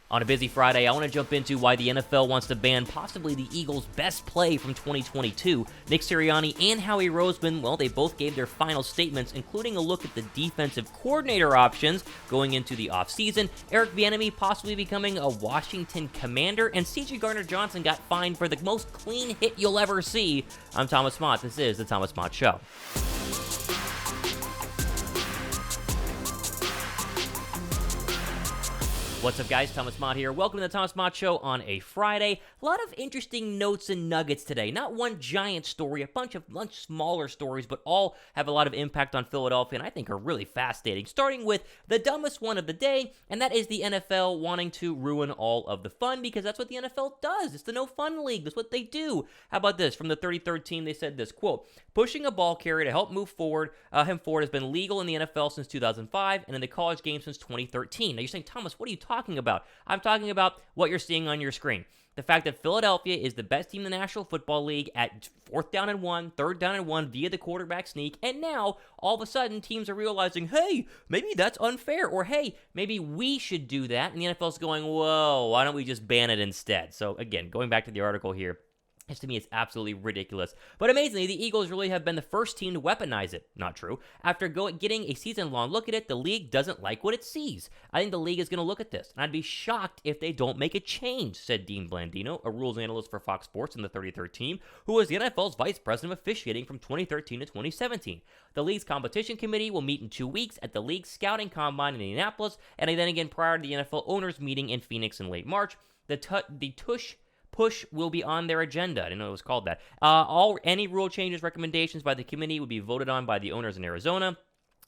On a busy Friday, I want to jump into why the NFL wants to ban possibly the Eagles' best play from 2022. Nick Sirianni and Howie Roseman, well, they both gave their final statements, including a look at the defensive coordinator options going into the offseason. Eric Bienemy possibly becoming a Washington Commander, and Gardner Johnson got fined for the most clean hit you'll ever see. I'm Thomas Mott. This is the Thomas Mott Show. What's up, guys? Thomas Mott here. Welcome to the Thomas Mott Show on a Friday. A lot of interesting notes and nuggets today. Not one giant story, a bunch of much smaller stories, but all have a lot of impact on Philadelphia, and I think are really fascinating. Starting with the dumbest one of the day, and that is the NFL wanting to ruin all of the fun, because that's what the NFL does. It's the no fun league. That's what they do. How about this? From the 33rd team, they said this, quote, pushing a ball carrier to help move forward, him forward has been legal in the NFL since 2005 and in the college game since 2013. Now you're saying, Thomas, what are you talking about? I'm talking about what you're seeing on your screen. The fact that Philadelphia is the best team in the National Football League at 4th down and 1, 3rd down and 1 via the quarterback sneak, and now all of a sudden teams are realizing, hey, maybe that's unfair, or hey, maybe we should do that, and the NFL's going, whoa, why don't we just ban it instead? So again, going back to the article here, this to me is absolutely ridiculous. But amazingly, the Eagles really have been the first team to weaponize it. Not true. After getting a season-long look at it, the league doesn't like what it sees. I think the league is going to look at this, and I'd be shocked if they don't make a change, said Dean Blandino, a rules analyst for Fox Sports in the 33rd team, who was the NFL's vice president of officiating from 2013 to 2017. The league's competition committee will meet in 2 weeks at the league's scouting combine in Indianapolis, and then again prior to the NFL owners meeting in Phoenix in late March. The push will be on their agenda. I didn't know it was called that. Any rule changes, recommendations by the committee will be voted on by the owners in Arizona.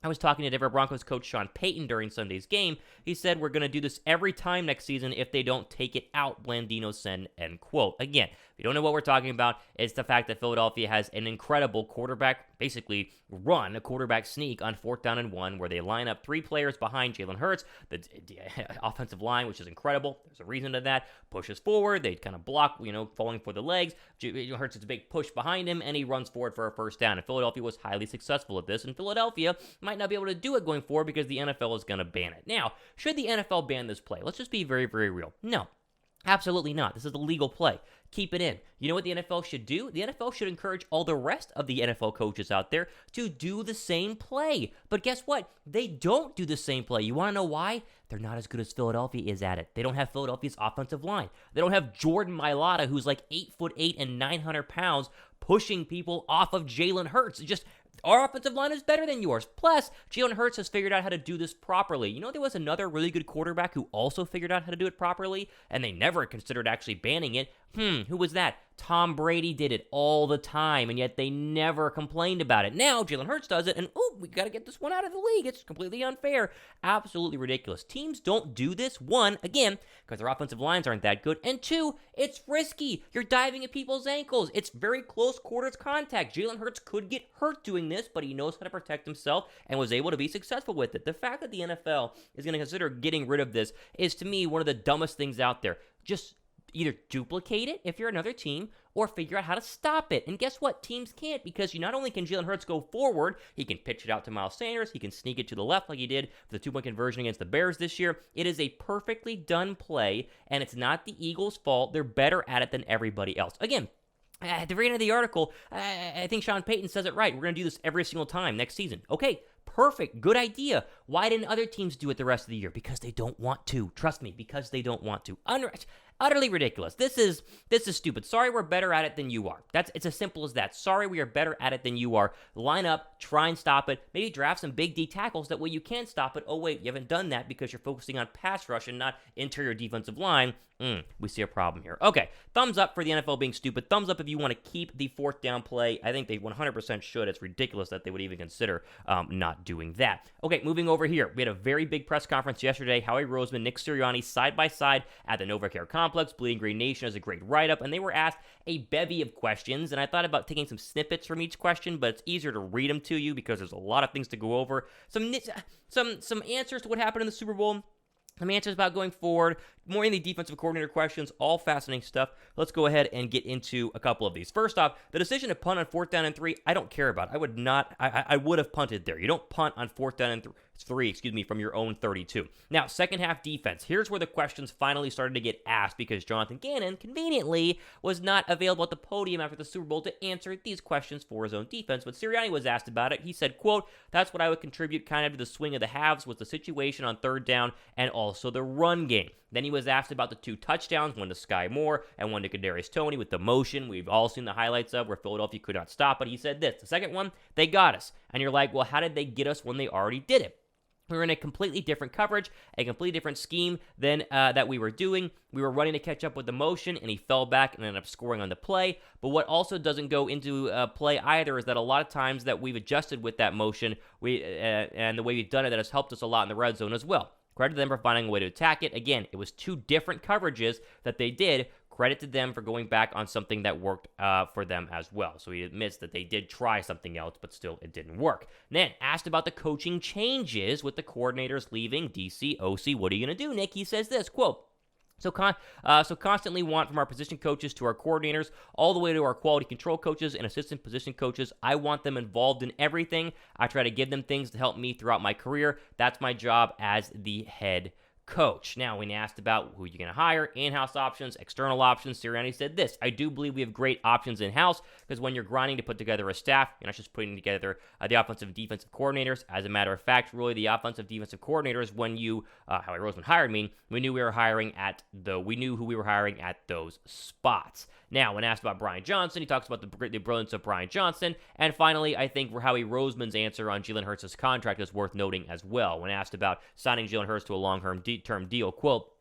I was talking to Denver Broncos coach Sean Payton during Sunday's game. He said, we're going to do this every time next season if they don't take it out, Blandino said, end quote. Again, if you don't know what we're talking about, it's the fact that Philadelphia has an incredible quarterback, basically run a quarterback sneak on 4th down and 1, where they line up 3 players behind Jalen Hurts, the offensive line, which is incredible. There's a reason to that. Pushes forward, they kind of block, falling for the legs. Hurts is a big push behind him, and he runs forward for a first down. And Philadelphia was highly successful at this, and Philadelphia might not be able to do it going forward because the NFL is going to ban it. Now, should the NFL ban this play? Let's just be very, very real. No. Absolutely not. This is a legal play. Keep it in. You know what the NFL should do? The NFL should encourage all the rest of the NFL coaches out there to do the same play. But guess what? They don't do the same play. You want to know why? They're not as good as Philadelphia is at it. They don't have Philadelphia's offensive line. They don't have Jordan Mailata, who's like 8'8" and 900 pounds, pushing people off of Jalen Hurts. Our offensive line is better than yours. Plus, Jalen Hurts has figured out how to do this properly. You know, there was another really good quarterback who also figured out how to do it properly, and they never considered actually banning it. Who was that? Tom Brady did it all the time, and yet they never complained about it. Now, Jalen Hurts does it, and we got to get this one out of the league. It's completely unfair. Absolutely ridiculous. Teams don't do this, one, again, because their offensive lines aren't that good, and two, it's risky. You're diving at people's ankles. It's very close quarters contact. Jalen Hurts could get hurt doing this, but he knows how to protect himself and was able to be successful with it. The fact that the NFL is going to consider getting rid of this is, to me, one of the dumbest things out there. Just either duplicate it if you're another team or figure out how to stop it. And guess what? Teams can't, because not only can Jalen Hurts go forward, he can pitch it out to Miles Sanders, he can sneak it to the left like he did for the 2-point conversion against the Bears this year. It is a perfectly done play, and it's not the Eagles' fault. They're better at it than everybody else. Again, at the very end of the article, I think Sean Payton says it right. We're going to do this every single time next season. Okay, perfect. Good idea. Why didn't other teams do it the rest of the year? Because they don't want to. Trust me, because they don't want to. Utterly ridiculous. This is stupid. Sorry, we're better at it than you are. It's as simple as that. Sorry, we are better at it than you are. Line up, try and stop it. Maybe draft some big D tackles. That way you can stop it. Oh, wait, you haven't done that because you're focusing on pass rush and not interior defensive line. We see a problem here. Okay, thumbs up for the NFL being stupid. Thumbs up if you want to keep the 4th down play. I think they 100% should. It's ridiculous that they would even consider not doing that. Okay, moving over here. We had a very big press conference yesterday. Howie Roseman, Nick Sirianni, side by side at the NovaCare Complex. Bleeding Green Nation has a great write-up, and they were asked a bevy of questions, and I thought about taking some snippets from each question, but it's easier to read them to you because there's a lot of things to go over. Some answers to what happened in the Super Bowl. Some answers about going forward, more in the defensive coordinator questions, all fascinating stuff. Let's go ahead and get into a couple of these. First off, the decision to punt on 4th down and 3, I don't care about. I would have punted there. You don't punt on 4th down and from your own 32. Now, second half defense. Here's where the questions finally started to get asked because Jonathan Gannon, conveniently, was not available at the podium after the Super Bowl to answer these questions for his own defense. But Sirianni was asked about it. He said, quote, "That's what I would contribute kind of to the swing of the halves was the situation on third down and also the run game." Then he was asked about the 2 touchdowns, one to Sky Moore and one to Kadarius Toney with the motion. We've all seen the highlights of where Philadelphia could not stop, but he said this: the second one, they got us. And you're like, well, how did they get us when they already did it? We were in a completely different coverage, a completely different scheme than that we were doing. We were running to catch up with the motion, and he fell back and ended up scoring on the play. But what also doesn't go into play either is that a lot of times that we've adjusted with that motion, and the way we've done it, that has helped us a lot in the red zone as well. Credit to them for finding a way to attack it. Again, it was 2 different coverages that they did. Credit to them for going back on something that worked for them as well. So he admits that they did try something else, but still it didn't work. Then, asked about the coaching changes with the coordinators leaving, DC, OC, what are you going to do, Nick? He says this, quote, So constantly want from our position coaches to our coordinators, all the way to our quality control coaches and assistant position coaches. I want them involved in everything. I try to give them things to help me throughout my career. That's my job as the head coach. Now, when asked about who you're going to hire, in-house options, external options, Sirianni said this: I do believe we have great options in-house because when you're grinding to put together a staff, you're not just putting together the offensive and defensive coordinators. As a matter of fact, really the offensive defensive coordinators, when Howie Roseman hired me, we knew who we were hiring at those spots. Now, when asked about Brian Johnson, he talks about the brilliance of Brian Johnson. And finally, I think Howie Roseman's answer on Jalen Hurts' contract is worth noting as well. When asked about signing Jalen Hurts to a long-term deal, quote,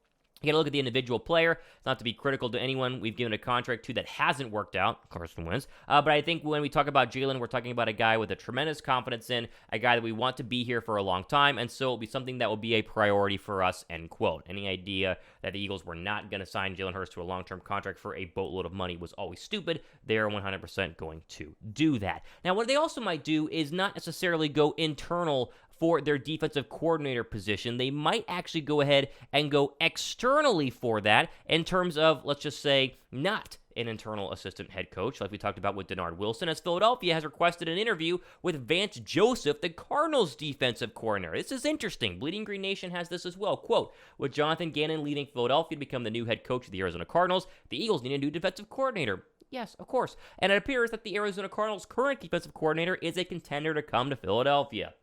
you got to look at the individual player. It's not to be critical to anyone we've given a contract to that hasn't worked out. Carson Wentz. But I think when we talk about Jalen, we're talking about a guy with a tremendous confidence in, a guy that we want to be here for a long time, and so it'll be something that will be a priority for us, end quote. Any idea that the Eagles were not going to sign Jalen Hurts to a long-term contract for a boatload of money was always stupid. They're 100% going to do that. Now, what they also might do is not necessarily go internal for their defensive coordinator position. They might actually go ahead and go externally for that in terms of, let's just say, not an internal assistant head coach, like we talked about with Denard Wilson, as Philadelphia has requested an interview with Vance Joseph, the Cardinals' defensive coordinator. This is interesting. Bleeding Green Nation has this as well. Quote, with Jonathan Gannon leading Philadelphia to become the new head coach of the Arizona Cardinals, the Eagles need a new defensive coordinator. Yes, of course. And it appears that the Arizona Cardinals' current defensive coordinator is a contender to come to Philadelphia.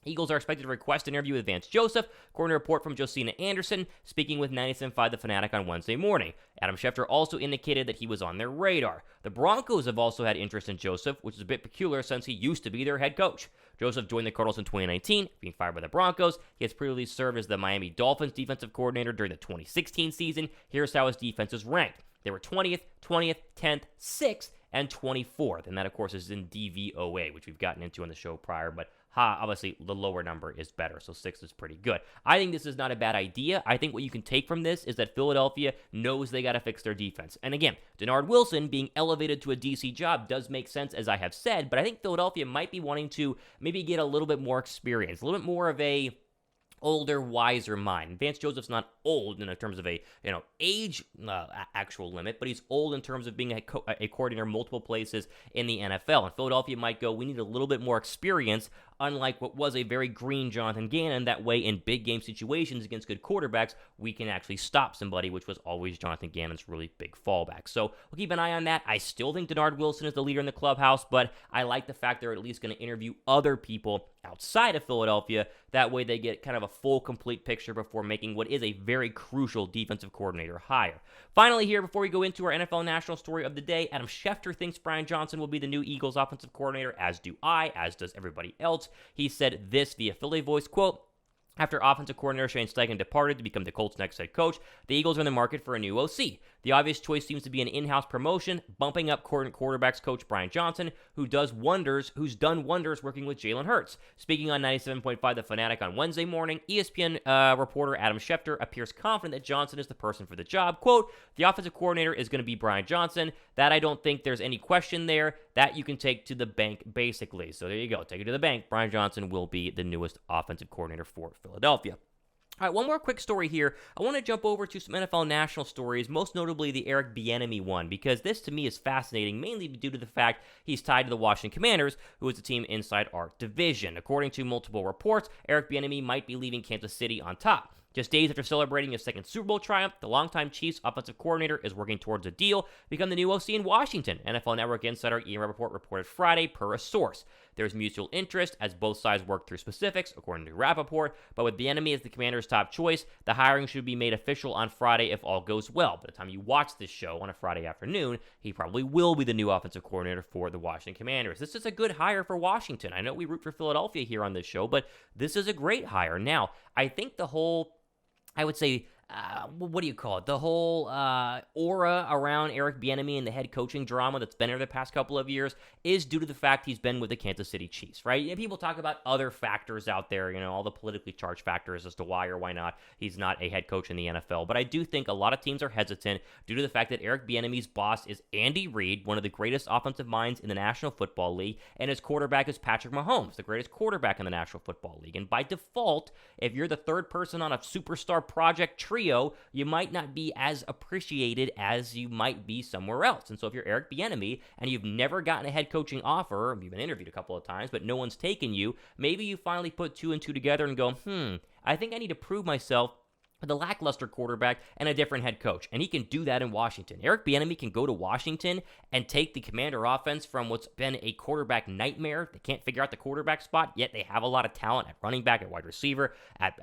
Eagles are expected to request an interview with Vance Joseph, according to a report from Josina Anderson, speaking with 97.5 The Fanatic on Wednesday morning. Adam Schefter also indicated that he was on their radar. The Broncos have also had interest in Joseph, which is a bit peculiar since he used to be their head coach. Joseph joined the Cardinals in 2019, being fired by the Broncos. He has previously served as the Miami Dolphins defensive coordinator during the 2016 season. Here's how his defense is ranked. They were 20th, 10th, 6th, and 24th. And that, of course, is in DVOA, which we've gotten into on the show prior, but obviously, the lower number is better, so 6 is pretty good. I think this is not a bad idea. I think what you can take from this is that Philadelphia knows they got to fix their defense. And again, Denard Wilson being elevated to a DC job does make sense, as I have said, but I think Philadelphia might be wanting to maybe get a little bit more experience, a little bit more of a older, wiser mind. Vance Joseph's not old in terms of a age actual limit, but he's old in terms of being a coordinator multiple places in the NFL. And Philadelphia might go, we need a little bit more experience, unlike what was a very green Jonathan Gannon. That way, in big game situations against good quarterbacks, we can actually stop somebody, which was always Jonathan Gannon's really big fallback. So we'll keep an eye on that. I still think Denard Wilson is the leader in the clubhouse, but I like the fact they're at least going to interview other people outside of Philadelphia. That way they get kind of a full, complete picture before making what is a very crucial defensive coordinator hire. Finally here, before we go into our NFL national story of the day, Adam Schefter thinks Brian Johnson will be the new Eagles offensive coordinator, as do I, as does everybody else. He said this via Philly Voice, quote, after offensive coordinator Shane Steichen departed to become the Colts' next head coach, the Eagles are in the market for a new OC. The obvious choice seems to be an in-house promotion, bumping up quarterbacks coach Brian Johnson, who's done wonders working with Jalen Hurts. Speaking on 97.5 The Fanatic on Wednesday morning, ESPN reporter Adam Schefter appears confident that Johnson is the person for the job. Quote, the offensive coordinator is going to be Brian Johnson. That I don't think there's any question there. That you can take to the bank, basically. So there you go. Take it to the bank. Brian Johnson will be the newest offensive coordinator for Philadelphia. All right, one more quick story here. I want to jump over to some NFL national stories, most notably the Eric Bieniemy one, because this to me is fascinating, mainly due to the fact he's tied to the Washington Commanders, who is a team inside our division. According to multiple reports, Eric Bieniemy might be leaving Kansas City on top. Just days after celebrating his second Super Bowl triumph, the longtime Chiefs offensive coordinator is working towards a deal to become the new OC in Washington, NFL Network insider Ian Rappaport reported Friday per a source. There's mutual interest as both sides work through specifics, according to Rappaport, but with Bieniemy as the Commander's top choice, the hiring should be made official on Friday if all goes well. By the time you watch this show on a Friday afternoon, he probably will be the new offensive coordinator for the Washington Commanders. This is a good hire for Washington. I know we root for Philadelphia here on this show, but this is a great hire. Now, I think I would say, what do you call it? The whole aura around Eric Bieniemy and the head coaching drama that's been over the past couple of years is due to the fact he's been with the Kansas City Chiefs, right? And people talk about other factors out there, all the politically charged factors as to why or why not he's not a head coach in the NFL. But I do think a lot of teams are hesitant due to the fact that Eric Bieniemy's boss is Andy Reid, one of the greatest offensive minds in the National Football League, and his quarterback is Patrick Mahomes, the greatest quarterback in the National Football League. And by default, if you're the third person on a superstar project trio, you might not be as appreciated as you might be somewhere else. And so if you're Eric Bieniemy and you've never gotten a head coaching offer, you've been interviewed a couple of times, but no one's taken you, maybe you finally put two and two together and go, I think I need to prove myself with a lackluster quarterback and a different head coach. And he can do that in Washington. Eric Bieniemy can go to Washington and take the Commander offense from what's been a quarterback nightmare. They can't figure out the quarterback spot, yet they have a lot of talent at running back, at wide receiver, at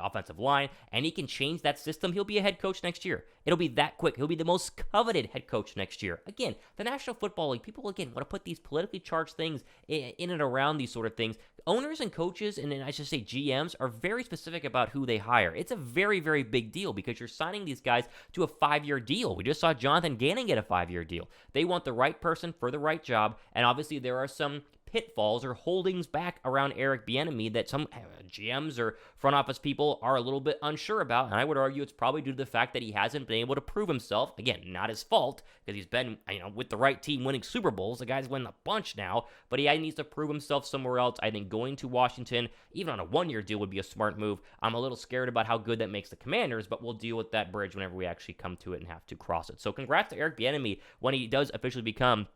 offensive line, and he can change that system. He'll be a head coach next year. It'll be that quick. He'll be the most coveted head coach next year. Again, the National Football League, people, want to put these politically charged things in and around these sort of things. Owners and coaches, and I should say GMs, are very specific about who they hire. It's a very, very big deal because you're signing these guys to a 5-year deal. We just saw Jonathan Gannon get a 5-year deal. They want the right person for the right job, and obviously there are some pitfalls or holdings back around Eric Bieniemy that some GMs or front office people are a little bit unsure about, and I would argue it's probably due to the fact that he hasn't been able to prove himself. Again, not his fault, because he's been, with the right team winning Super Bowls. The guy's winning a bunch now, but he needs to prove himself somewhere else. I think going to Washington, even on a 1-year deal, would be a smart move. I'm a little scared about how good that makes the Commanders, but we'll deal with that bridge whenever we actually come to it and have to cross it. So congrats to Eric Bieniemy when he does officially become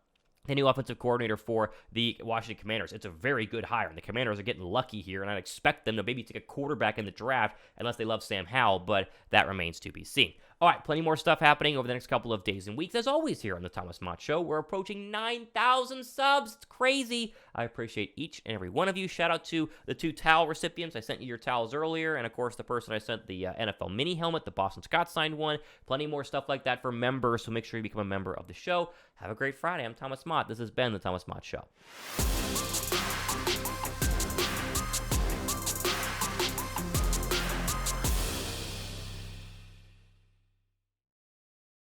the new offensive coordinator for the Washington Commanders. It's a very good hire, and the Commanders are getting lucky here, and I'd expect them to maybe take a quarterback in the draft unless they love Sam Howell, but that remains to be seen. All right, plenty more stuff happening over the next couple of days and weeks. As always here on the Thomas Mott Show, we're approaching 9,000 subs. It's crazy. I appreciate each and every one of you. Shout out to the 2 towel recipients. I sent you your towels earlier, and of course the person I sent the NFL mini helmet, the Boston Scott signed one. Plenty more stuff like that for members, so make sure you become a member of the show. Have a great Friday. I'm Thomas Mott. This has been the Thomas Mott Show.